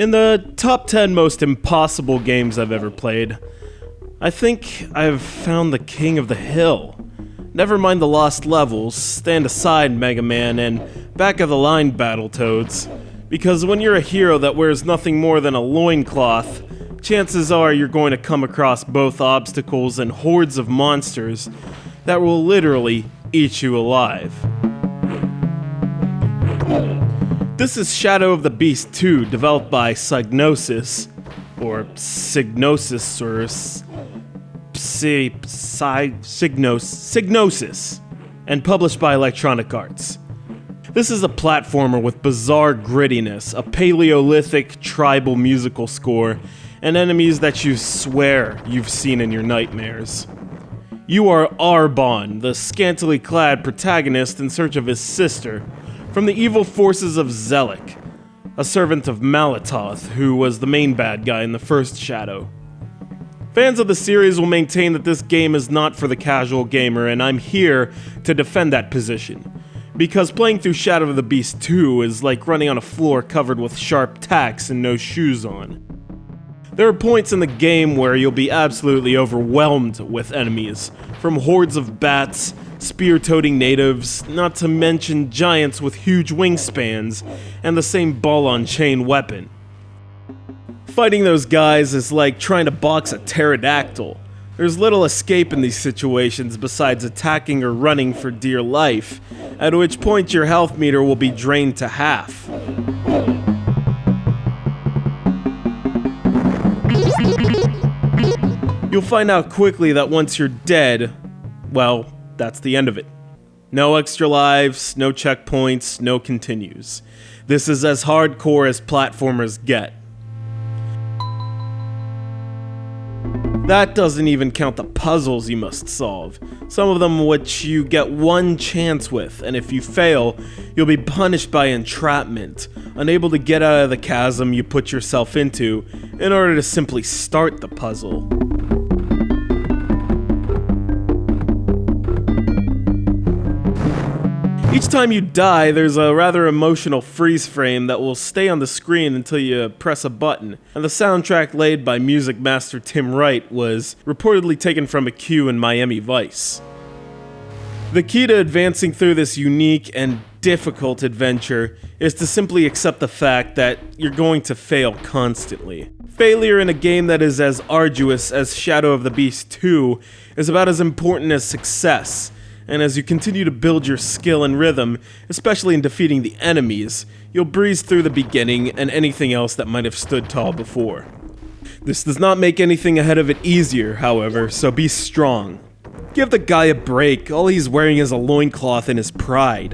In the top 10 most impossible games I've ever played, I think I've found the king of the hill. Never mind the lost levels, stand aside Mega Man and back-of-the-line Battletoads, because when you're a hero that wears nothing more than a loincloth, chances are you're going to come across both obstacles and hordes of monsters that will literally eat you alive. This is Shadow of the Beast 2, developed by Psygnosis, or Psygnosis, or Psygnosis, and published by Electronic Arts. This is a platformer with bizarre grittiness, a Paleolithic tribal musical score, and enemies that you swear you've seen in your nightmares. You are Aarbon, the scantily clad protagonist in search of his sister, from the evil forces of Zelek, a servant of Malatoth, who was the main bad guy in the first Shadow. Fans of the series will maintain that this game is not for the casual gamer, and I'm here to defend that position, because playing through Shadow of the Beast 2 is like running on a floor covered with sharp tacks and no shoes on. There are points in the game where you'll be absolutely overwhelmed with enemies, from hordes of bats, spear-toting natives, not to mention giants with huge wingspans, and the same ball-on-chain weapon. Fighting those guys is like trying to box a pterodactyl. There's little escape in these situations besides attacking or running for dear life, at which point your health meter will be drained to half. You'll find out quickly that once you're dead, well, that's the end of it. No extra lives, no checkpoints, no continues. This is as hardcore as platformers get. That doesn't even count the puzzles you must solve, some of them which you get one chance with, and if you fail, you'll be punished by entrapment, unable to get out of the chasm you put yourself into in order to simply start the puzzle. Each time you die, there's a rather emotional freeze frame that will stay on the screen until you press a button, and the soundtrack laid by music master Tim Wright was reportedly taken from a queue in Miami Vice. The key to advancing through this unique and difficult adventure is to simply accept the fact that you're going to fail constantly. Failure in a game that is as arduous as Shadow of the Beast 2 is about as important as success. And as you continue to build your skill and rhythm, especially in defeating the enemies, you'll breeze through the beginning and anything else that might have stood tall before. This does not make anything ahead of it easier, however, so be strong. Give the guy a break, all he's wearing is a loincloth in his pride.